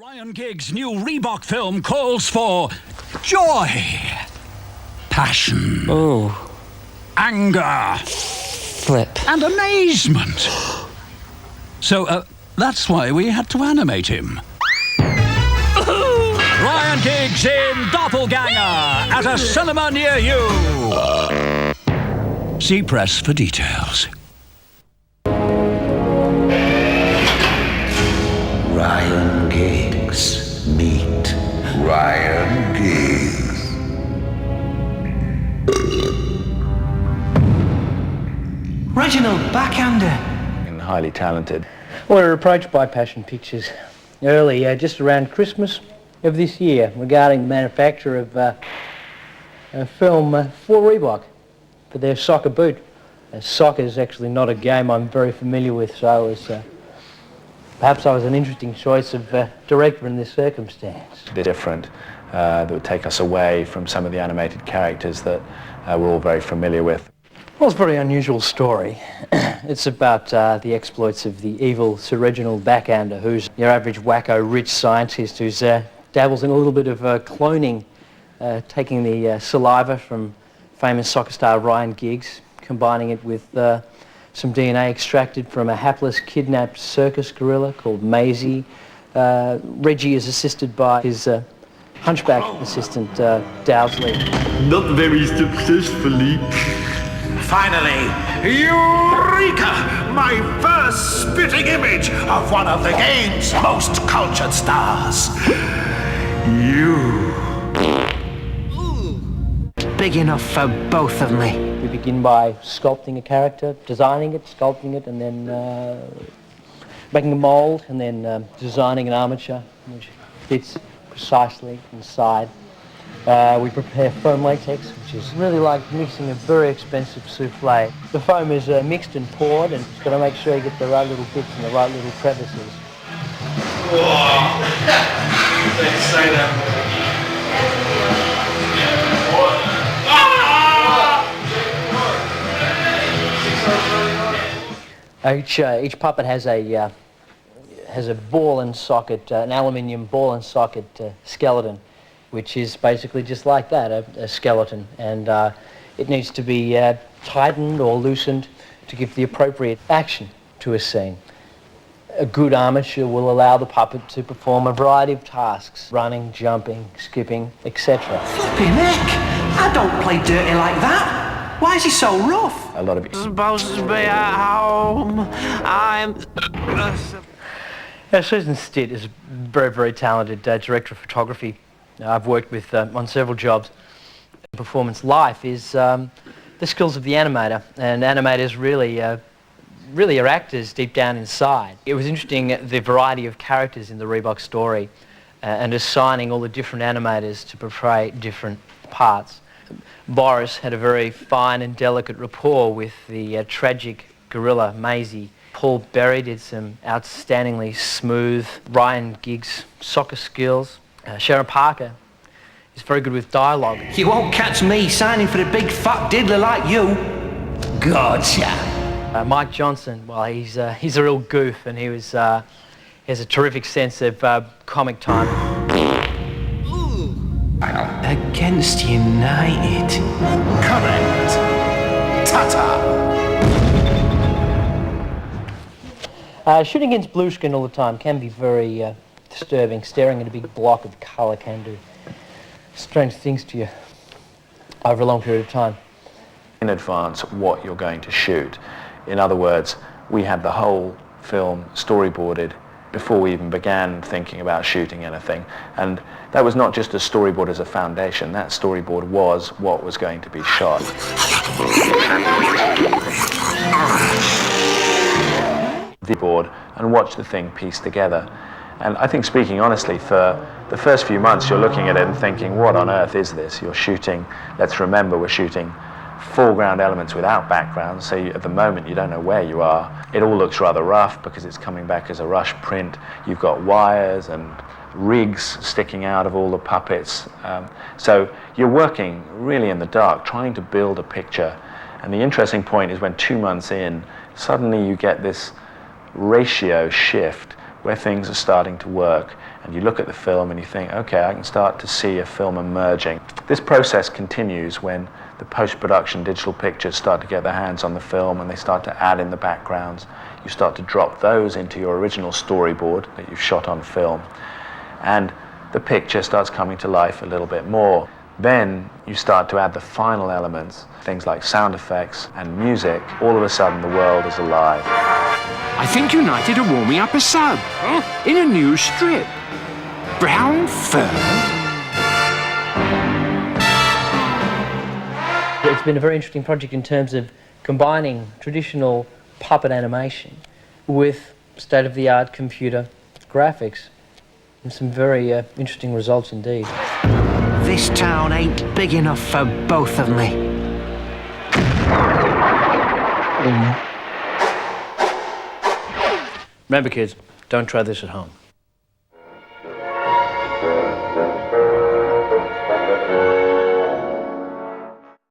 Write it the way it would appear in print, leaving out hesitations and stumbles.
Ryan Giggs' new Reebok film calls for joy, passion, anger, flip, and amazement. So, that's why we had to animate him. Ryan Giggs in Doppleganger at a cinema near you. See press for details. Ryan Giggs. Meet Ryan Giggs. Reginald Backhander. And highly talented. We were approached by Passion Pictures early, just around Christmas of this year, regarding the manufacture of a film for Reebok, for their soccer boot. Soccer is actually not a game I'm very familiar with, so perhaps I was an interesting choice of director in this circumstance. A bit different, that would take us away from some of the animated characters that we're all very familiar with. Well, it's a very unusual story. It's about the exploits of the evil Sir Reginald Backhander, who's your average wacko rich scientist who's dabbles in a little bit of cloning, taking the saliva from famous soccer star Ryan Giggs, combining it with some DNA extracted from a hapless kidnapped circus gorilla called Maisie. Reggie is assisted by his hunchback assistant, Dowsley. Not very successfully. Finally, Eureka! My first spitting image of one of the game's most cultured stars. You. Big enough for both of me. We begin by sculpting a character, designing it, sculpting it, and then making a mould, and then designing an armature which fits precisely inside. We prepare foam latex, which is really like mixing a very expensive souffle. The foam is mixed and poured, and you've got to make sure you get the right little bits and the right little crevices. Let's say that. Each puppet has a ball and socket, an aluminium ball and socket skeleton, which is basically just like that, a skeleton, and it needs to be tightened or loosened to give the appropriate action to a scene. A good armature will allow the puppet to perform a variety of tasks: running, jumping, skipping, etc. Flipping heck! I don't play dirty like that. Why is he so rough? A lot of it. Supposed to be at home. I'm... Susan Stitt is a very, very talented director of photography. I've worked with on several jobs. Performance life is the skills of the animator, and animators really are actors deep down inside. It was interesting the variety of characters in the Reebok story and assigning all the different animators to portray different parts. Boris had a very fine and delicate rapport with the tragic gorilla Maisie. Paul Berry did some outstandingly smooth Ryan Giggs soccer skills. Sharon Parker is very good with dialogue. You won't catch me signing for a big fat diddler like you. Gotcha. Mike Johnson, well, he's a real goof, and he has a terrific sense of comic timing. Against United. Correct. Ta-ta. Shooting against blue screen all the time can be very disturbing. Staring at a big block of colour can do strange things to you over a long period of time. In advance what you're going to shoot. In other words, we had the whole film storyboarded before we even began thinking about shooting anything. And that was not just a storyboard as a foundation. That storyboard was what was going to be shot. The board and watch the thing pieced together. And I think, speaking honestly, for the first few months you're looking at it and thinking, what on earth is this? You're shooting, let's remember, we're shooting foreground elements without background, so at the moment you don't know where you are. It all looks rather rough because it's coming back as a rush print. You've got wires and rigs sticking out of all the puppets. So you're working really in the dark, trying to build a picture. And the interesting point is when 2 months in, suddenly you get this ratio shift where things are starting to work, and and you look at the film and you think, okay, I can start to see a film emerging. This process continues when the post-production digital pictures start to get their hands on the film and they start to add in the backgrounds. You start to drop those into your original storyboard that you've shot on film, and the picture starts coming to life a little bit more. Then you start to add the final elements, things like sound effects and music. All of a sudden the world is alive. I think United are warming up a sub in a new strip. Brown fur. It's been a very interesting project in terms of combining traditional puppet animation with state-of-the-art computer graphics, and some very interesting results indeed. This town ain't big enough for both of me. Remember, kids, don't try this at home.